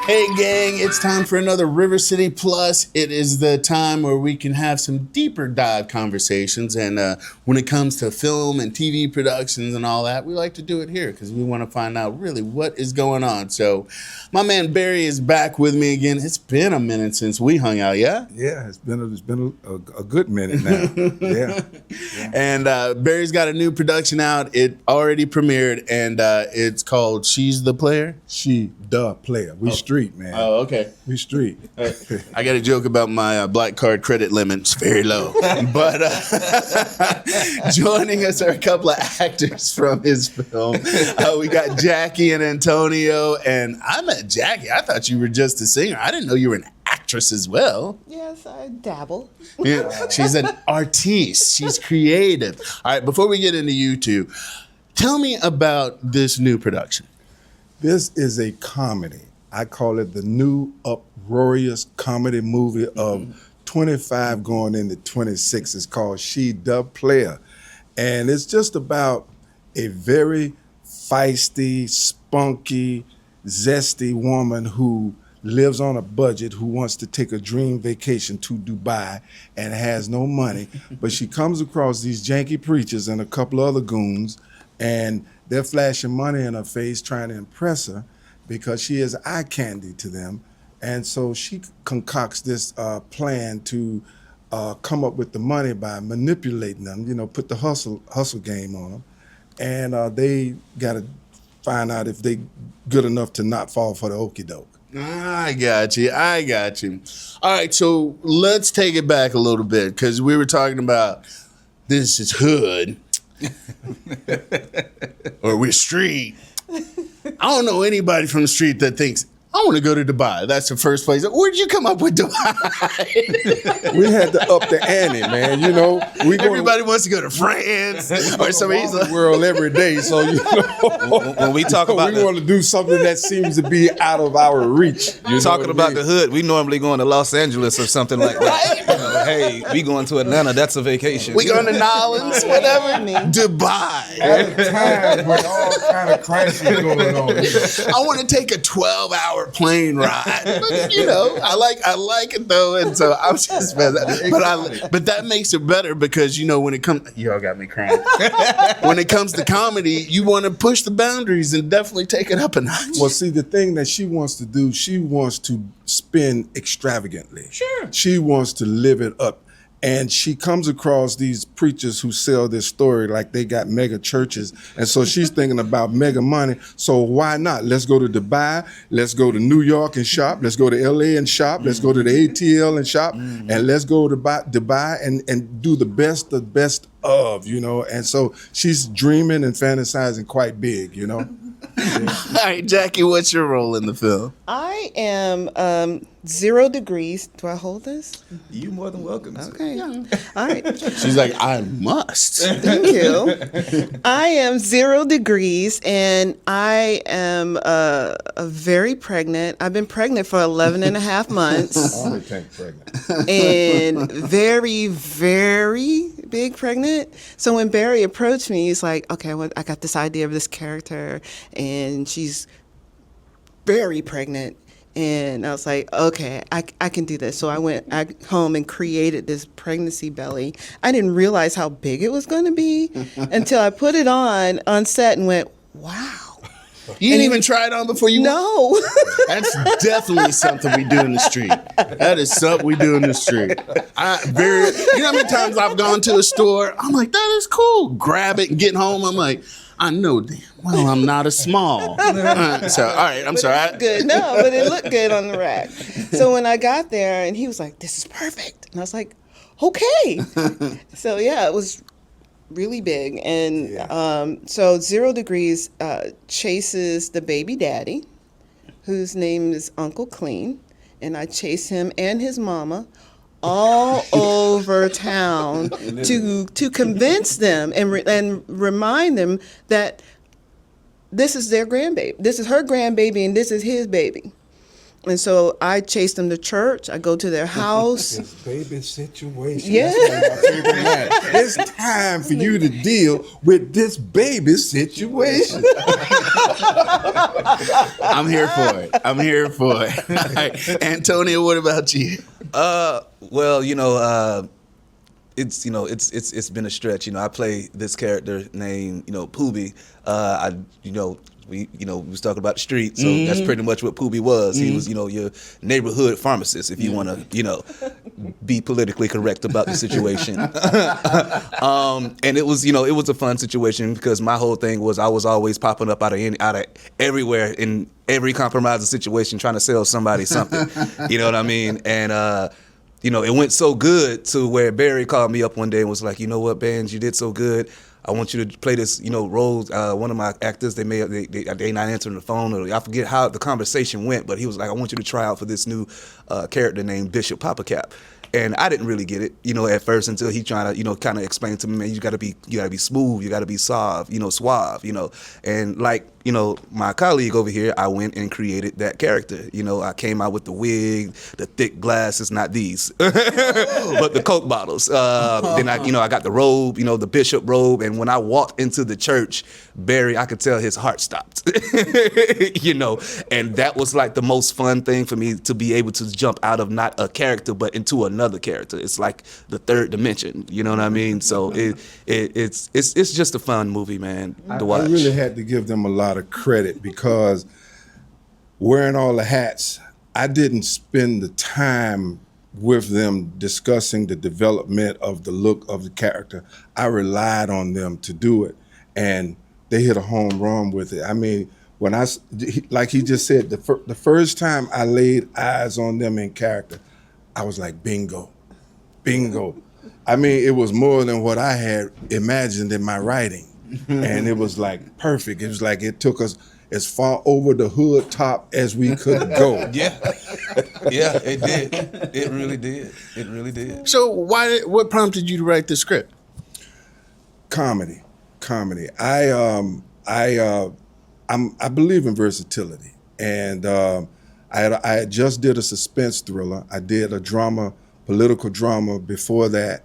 Hey gang, it's time for another River City Plus. It is the time where we can have some deeper dive conversations, and when it comes to film and TV productions and all that, we like to do it here because we want to find out really what is going on. So my man Barry is back with me again. It's been a minute since we hung out, yeah? Yeah, it's been a good minute now. Yeah. And Barry's got a new production out. It already premiered, and it's called SheDaPlaya. SheDaPlaya. We street, man. Oh, okay. We street. I got a joke about my black card credit limit. It's very low. But joining us are a couple of actors from his film. We got Jackie and Antonio. And I met Jackie. I thought you were just a singer. I didn't know you were an actress as well. Yes, I dabble. Yeah, she's an artiste. She's creative. All right, before we get into you two, tell me about this new production. This is a comedy. I call it the new uproarious comedy movie of 25 going into 26. It's called SheDaPlaya. And it's just about a very feisty, spunky, zesty woman who lives on a budget, who wants to take a dream vacation to Dubai and has no money. But she comes across these janky preachers and a couple other goons, and they're flashing money in her face trying to impress her because she is eye candy to them. And so she concocts this plan to come up with the money by manipulating them, you know, put the hustle game on them. And they got to find out if they good enough to not fall for the okie doke. I got you. All right, so let's take it back a little bit because we were talking about this is hood or we're street. I don't know anybody from the street that thinks, I want to go to Dubai. That's the first place. Where'd you come up with Dubai? We had to up the ante, man. You know, everybody wants to go to France or somebody's the world every day. So you know, when we talk about, we want to do something that seems to be out of our reach. You're talking about the hood. We normally going to Los Angeles or something like that. You know, hey, we going to Atlanta. That's a vacation. We going to Nolans, whatever. Dubai. At a time when all kind of crisis going on. I want to take a 12-hour plane ride. But, you know, I like it though, and so I'm just but that makes it better because, you know, when it comes, y'all got me crying. When it comes to comedy, you want to push the boundaries and definitely take it up a notch. Well, see, the thing that she wants to do, she wants to spend extravagantly. Sure. She wants to live it up. And she comes across these preachers who sell this story like they got mega churches. And so she's thinking about mega money. So why not? Let's go to Dubai. Let's go to New York and shop. Let's go to LA and shop. Let's go to the ATL and shop. And let's go to Dubai and do the best of, you know. And so she's dreaming and fantasizing quite big, you know. All right, Jackie, what's your role in the film? I am 0 degrees. Do I hold this? You more than welcome. Okay. Yeah. All right. She's like, I must. Thank you. I am 0 degrees, and I am very pregnant. I've been pregnant for 11 and a half months. Only tank pregnant. And very, very big pregnant. So when Barry approached me, he's like, okay, I got this idea of this character, and she's very pregnant. And I was like, okay, I can do this. So I went home and created this pregnancy belly. I didn't realize how big it was going to be until I put it on set and went, wow. You didn't even try it on before you No. That's definitely something we do in the street. That is something we do in the street. You know how many times I've gone to a store, I'm like, that is cool. Grab it and get home. I'm like, I know damn well I'm not a small. So, all right, I'm sorry. Good. No, but it looked good on the rack. So when I got there, and he was like, this is perfect. And I was like, okay. So, yeah, it was really big. And so 0 degrees chases the baby daddy, whose name is Uncle Clean. And I chase him and his mama all over town to convince them and remind them that this is their grandbaby. This is her grandbaby and this is his baby. And so I chase them to church. I go to their house. This baby situation. Yeah. That's one of my favorite lines. It's time for you to deal with this baby situation. I'm here for it. I'm here for it. All right. Antonio, what about you? Well, it's been a stretch. I play this character named Pooby. We was talking about the street, so that's pretty much what Pooby was. He was your neighborhood pharmacist, if you want to be politically correct about the situation. And it was it was a fun situation because my whole thing was I was always popping up out of everywhere in every compromising situation trying to sell somebody something. You know what I mean? And it went so good to where Barry called me up one day and was like, you know what, Bands, you did so good. I want you to play this, role. One of my actors, they not answering the phone, or I forget how the conversation went, but he was like, I want you to try out for this new character named Bishop Papa Cap. And I didn't really get it, at first until he tried to, kind of explain to me, man, you gotta be smooth, you gotta be suave, and like, my colleague over here, I went and created that character. I came out with the wig, the thick glasses, not these, but the Coke bottles. Then I got the robe, the bishop robe, and when I walked into the church, Barry, I could tell his heart stopped, and that was like the most fun thing for me to be able to jump out of not a character but into another character. It's like the third dimension, you know what I mean? So it's just a fun movie, man, to watch. I really had to give them a lot of credit because wearing all the hats, I didn't spend the time with them discussing the development of the look of the character. I relied on them to do it, and they hit a home run with it. I mean, like he just said, the first time I laid eyes on them in character, I was like, bingo. I mean, it was more than what I had imagined in my writing. And it was like perfect. It was like it took us as far over the hood top as we could go. Yeah, it did. It really did. It really did. So what prompted you to write the script? Comedy. I believe in versatility, and I had just did a suspense thriller. I did a political drama before that,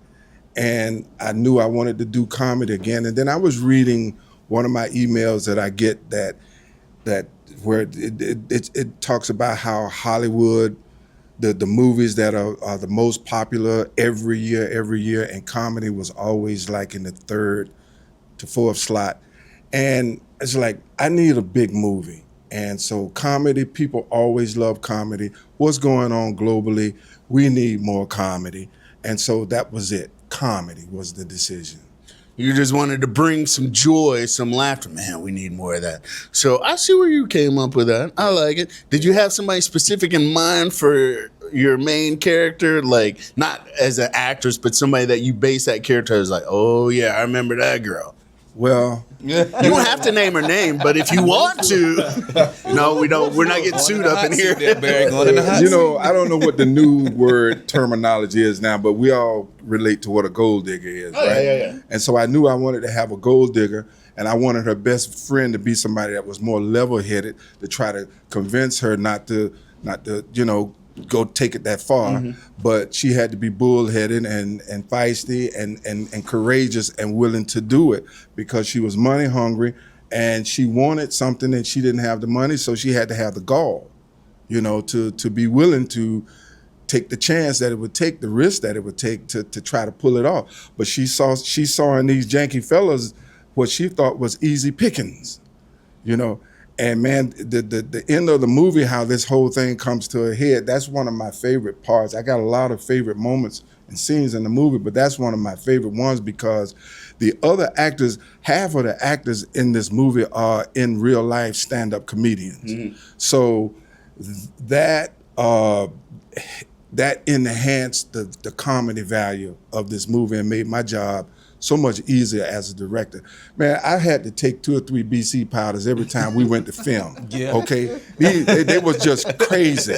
and I knew I wanted to do comedy again. And then I was reading one of my emails that I get that where it talks about how Hollywood, the movies that are the most popular every year, and comedy was always like in the third to fourth slot. And it's like, I need a big movie. And so comedy, people always love comedy. What's going on globally? We need more comedy. And so that was it. Comedy was the decision. You just wanted to bring some joy, some laughter. Man, we need more of that. So I see where you came up with that. I like it. Did you have somebody specific in mind for your main character? Like, not as an actress, but somebody that you base that character as, like, oh, yeah, I remember that girl. Well, you don't have to name her name, but if you want to. No, we don't. We're not getting sued up in here. Barry, going in the hot seat. I don't know what the new word terminology is now, but we all relate to what a gold digger is, right? Yeah. And so I knew I wanted to have a gold digger, and I wanted her best friend to be somebody that was more level-headed, to try to convince her not to go take it that far. But she had to be bullheaded and feisty and courageous and willing to do it, because she was money hungry and she wanted something and she didn't have the money, so she had to have the gall, to be willing to take the chance that it would take, the risk that it would take to try to pull it off. But she saw in these janky fellas what she thought was easy pickings, And man, the end of the movie, how this whole thing comes to a head, that's one of my favorite parts. I got a lot of favorite moments and scenes in the movie, but that's one of my favorite ones because the other actors, half of the actors in this movie are in real life stand-up comedians. So that enhanced the comedy value of this movie and made my job so much easier as a director. Man, I had to take 2 or 3 BC powders every time we went to film. Yeah. Okay, they was just crazy.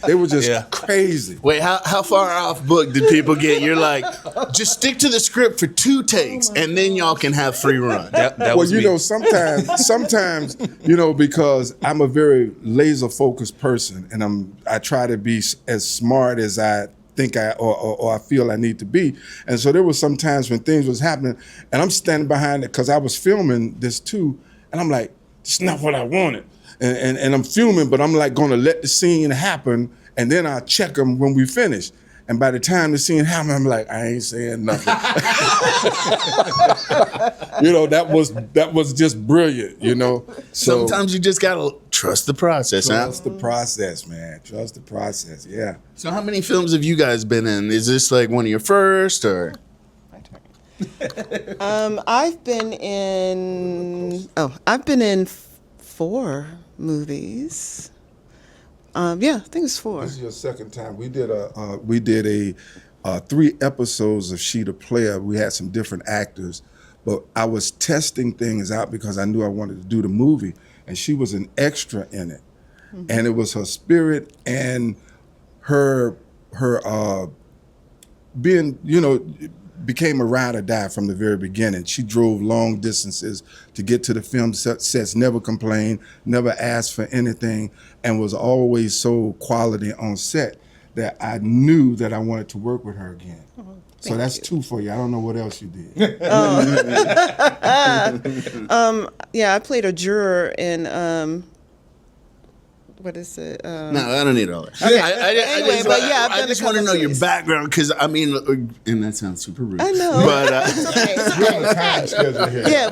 They were just Yeah. crazy. Wait, how far off book did people get? You're like, just stick to the script for 2 takes, and then y'all can have free run. That Well, was you me. know, sometimes, you know, because I'm a very laser focused person, and I try to be as smart as I think or I feel I need to be. And so there was some times when things was happening, and I'm standing behind it because I was filming this too, and I'm like, it's not what I wanted. And I'm filming, but I'm like going to let the scene happen, and then I'll check them when we finish. And by the time the scene happened, I'm like, I ain't saying nothing. You know, that was just brilliant, you know. So Sometimes you just gotta trust the process, huh? trust the process, man. Trust the process, yeah. So how many films have you guys been in? Is this like one of your first, or? My turn. I've been in 4 movies. Yeah, I think it's 4. This is your second time. We did a 3 episodes of SheDaPlaya. We had some different actors, but I was testing things out because I knew I wanted to do the movie, and she was an extra in it, and it was her spirit and her being, you know, became a ride or die from the very beginning. She drove long distances to get to the film sets, never complained, never asked for anything, and was always so quality on set that I knew that I wanted to work with her again. So that's 2 for you. I don't know what else you did. Yeah, I played a juror in what is it? No, I don't need all that. Okay. I But yeah, I've I done a just want to couple know your movies. background, because I mean, and that sounds super rude. I know. But It's okay. It's okay. Yeah,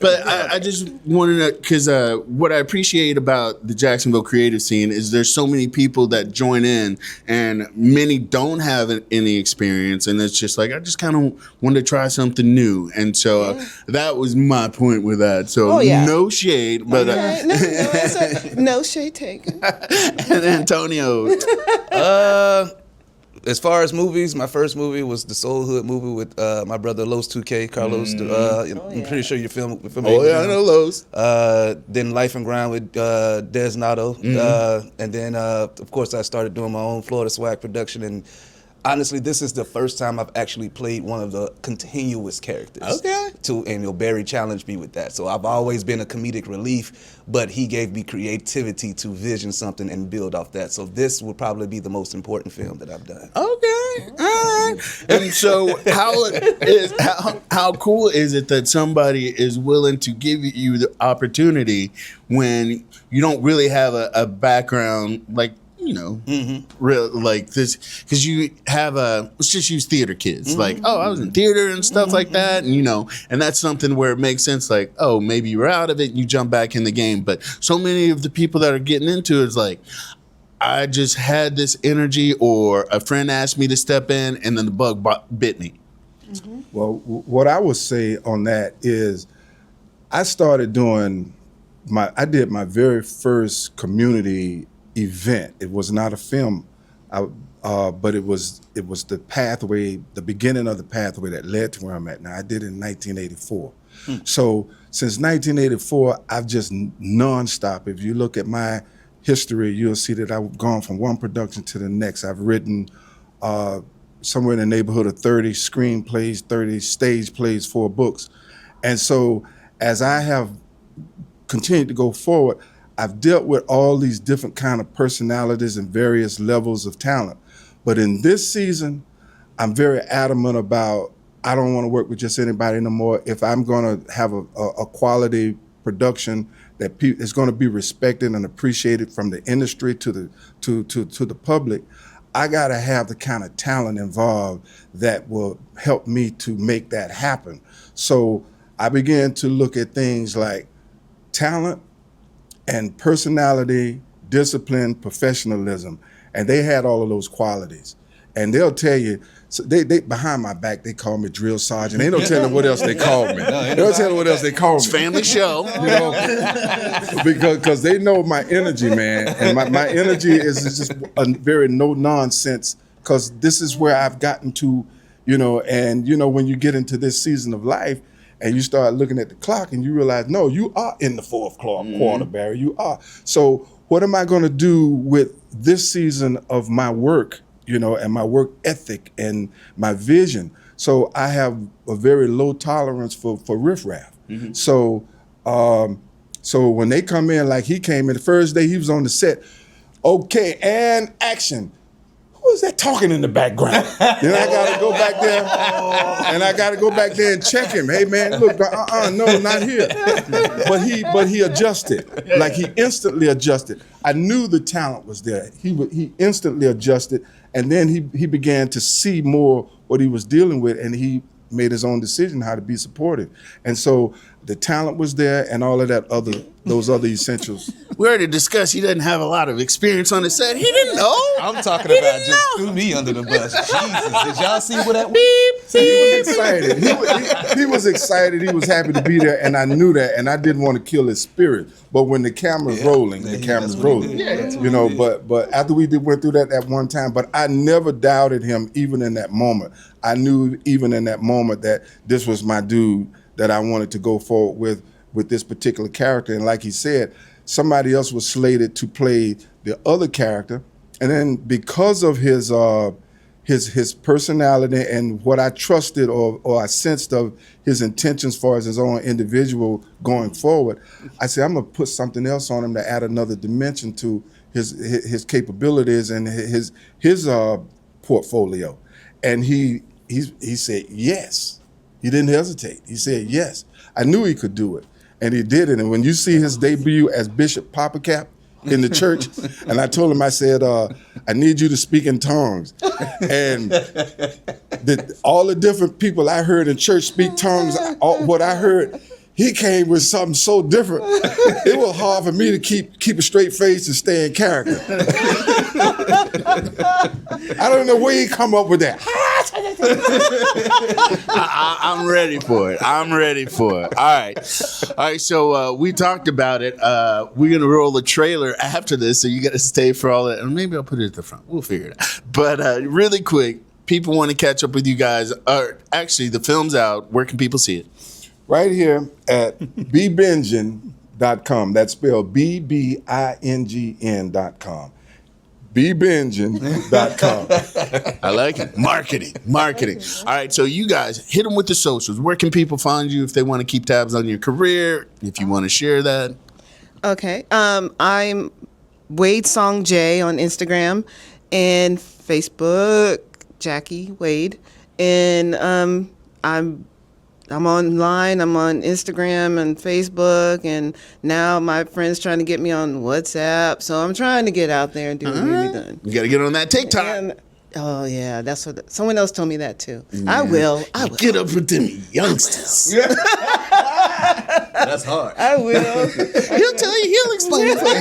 but I just want to know, because what I appreciate about the Jacksonville creative scene is there's so many people that join in, and many don't have any experience, and it's just like, I just kind of want to try something new, and so that was my point with that. So Oh, yeah. no shade, but okay. No shade taken. and Antonio, As far as movies, my first movie was the Soul Hood movie with my brother Los 2K, Carlos. I'm pretty sure you're familiar oh with yeah, I him. know those. Then Life and Grind with Des Nato. And then, of course, I started doing my own Florida Swag production. And honestly, this is the first time I've actually played one of the continuous characters. Okay. And you know, Barry challenged me with that. So I've always been a comedic relief, but he gave me creativity to vision something and build off that. So this will probably be the most important film that I've done. Okay, all right. And so, how cool is it that somebody is willing to give you the opportunity when you don't really have a background, like, you know, real like this, because you have let's just use theater kids. Like, oh, I was in theater and stuff like that, and you know, and that's something where it makes sense. Like, oh, maybe you're out of it, and you jump back in the game. But so many of the people that are getting into it is like, I just had this energy, or a friend asked me to step in, and then the bug bit me. Well, what I would say on that is I started doing I did my very first community event. It was not a film, but it was the pathway, the beginning of the pathway that led to where I'm at now. I did it in 1984. So since 1984, I've just nonstop. If you look at my history, you'll see that I've gone from one production to the next. I've written somewhere in the neighborhood of 30 screenplays, 30 stage plays, 4 books. And so as I have continued to go forward, I've dealt with all these different kind of personalities and various levels of talent. But in this season, I'm very adamant about, I don't want to work with just anybody no more. If I'm going to have a quality production that is going to be respected and appreciated from the industry to the public, I got to have the kind of talent involved that will help me to make that happen. So I began to look at things like talent and personality, discipline, professionalism, and they had all of those qualities. And they'll tell you, so they behind my back, they call me drill sergeant. They don't tell them what else they called me. They don't tell them what else they called me. It's family show. You know, because they know my energy, man. And my energy is just a very no nonsense, because this is where I've gotten to And when you get into this season of life and you start looking at the clock and you realize, no, you are in the fourth quarter, Barry. You are. So what am I going to do with this season of my work, and my work ethic and my vision? So I have a very low tolerance for riffraff. So when they come in, like he came in the first day he was on the set, okay, and action. Who is that talking in the background? Then I got to go back there, and I got to go back there and check him. Hey man, look, no, not here. But he adjusted, like he instantly adjusted. I knew the talent was there. He instantly adjusted, and then he began to see more what he was dealing with, and he made his own decision how to be supportive. And so the talent was there, and all of those other essentials. We already discussed he doesn't have a lot of experience on the set. He didn't know. I'm talking about just threw me under the bus. Jesus, did y'all see what that Beep, He was excited. He was excited. He was happy to be there, and I knew that, and I didn't want to kill his spirit. But when the camera's rolling, the camera's rolling. But after we went through that one time, but I never doubted him, even in that moment. I knew even in that moment that this was my dude that I wanted to go forward with this particular character. And like he said, somebody else was slated to play the other character, and then because of his personality and what I trusted or I sensed of his intentions as far as his own individual going forward, I said I'm gonna put something else on him to add another dimension to his capabilities and his portfolio. And he said yes. He didn't hesitate. He said yes. I knew he could do it, and he did it. And when you see his debut as Bishop Popacap in the church, and I told him, I said, I need you to speak in tongues. And all the different people I heard in church speak tongues, what I heard, he came with something so different. It was hard for me to keep a straight face and stay in character. I don't know where he come up with that. I'm ready for it. All right. So we talked about it. We're gonna roll the trailer after this, so you got to stay for all that. And maybe I'll put it at the front. We'll figure it out. But really quick, people want to catch up with you guys. Actually, the film's out. Where can people see it? Right here at bbingin.com. That's spelled BBINGN.com. bbingin.com. I like it. Marketing. All right, so you guys, hit them with the socials. Where can people find you if they want to keep tabs on your career, if you want to share that? Okay. I'm Wade Song J on Instagram and Facebook, Jackie Wade. And I'm online. I'm on Instagram and Facebook, and now my friend's trying to get me on WhatsApp. So I'm trying to get out there and do what we've done. You got to get on that TikTok. And, oh yeah, that's what someone else told me that too. Yeah. I will. Get up with them youngsters. That's hard. I will. He'll tell you. He'll explain it for you.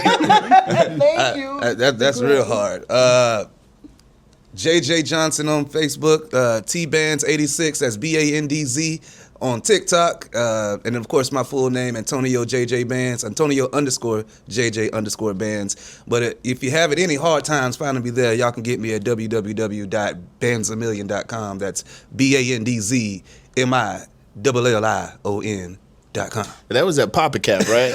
Thank you. That's real hard. JJ Johnson on Facebook, TBands86, that's BANDZ on TikTok, and of course my full name, Antonio JJ Bands, Antonio_JJ_Bands. But if you have any hard times finding me there, y'all can get me at www.bandsamillion.com. That's BANDZMILLION.com. That was at Papa Cap, right?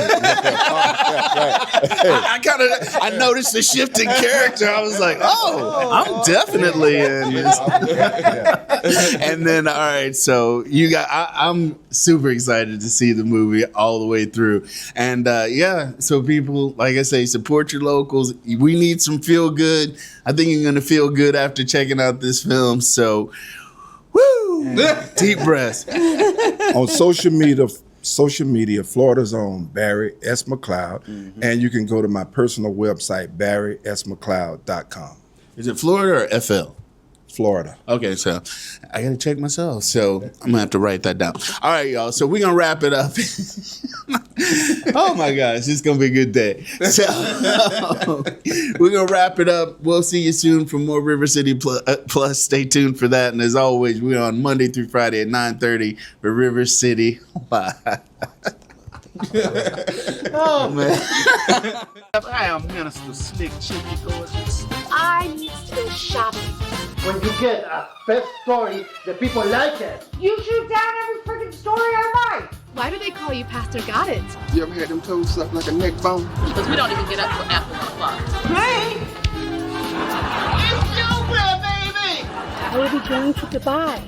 I noticed the shift in character. I was like, I'm definitely in this. And then, all right, so I'm super excited to see the movie all the way through. And so people, like I say, support your locals. We need some feel good. I think you're going to feel good after checking out this film. So, woo! Deep breaths. On social media, Florida's own Barry S. McLeod, and you can go to my personal website, barrysmcleod.com. Is it Florida or FL? Florida. Okay, so I got to check myself. So I'm going to have to write that down. All right, y'all. So we're going to wrap it up. Oh, my gosh. It's going to be a good day. So we're going to wrap it up. We'll see you soon for more River City Plus. Stay tuned for that. And as always, we're on Monday through Friday at 9:30 for River City. Oh, man. I am Minister Slick Chicky Gorgeous. I need to go shopping. when you get a best story that people like it. You shoot down every freaking story I write. Why do they call you Pastor Got It? You ever had them toes suck like a neck bone? Because we don't even get up till after 1 o'clock. Play! It's stupid, baby! I will be going to Dubai.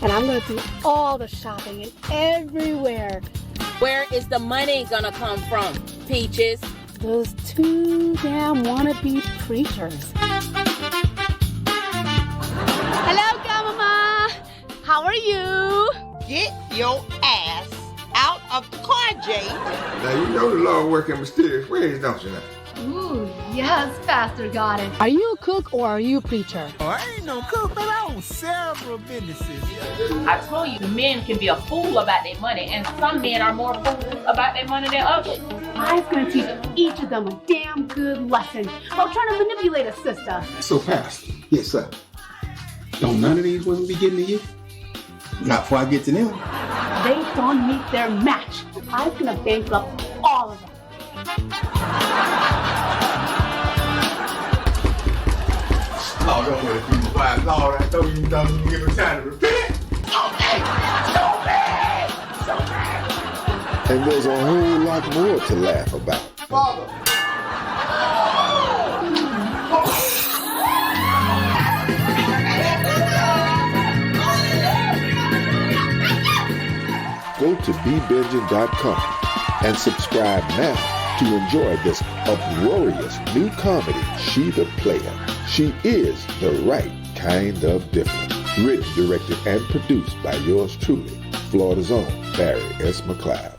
And I'm going to do all the shopping and everywhere. Where is the money gonna come from, Peaches? Those two damn wannabe preachers. Hello, Grandmama. How are you? Get your ass out of the car, Jay. Now you know the Lord work in mysterious ways, don't you now? Ooh, yes, Pastor Got It. Are you a cook or are you a preacher? Oh, I ain't no cook, but I own several businesses. I told you, men can be a fool about their money, and some men are more fools about their money than others. I was going to teach each of them a damn good lesson while trying to manipulate a sister. So, Pastor. Yes, sir. Don't none of these women be getting to you? Not before I get to them. They don't meet their match. I was going to bankrupt all of them. Oh, don't worry, people. Why, Lord, I told you don't give him time to repent. And there's a whole lot more to laugh about. Father. Go to bbinging.com and subscribe now to enjoy this uproarious new comedy, SheDaPlaya. She is the right kind of different. Written, directed, and produced by yours truly, Florida's own Barry S. McLeod.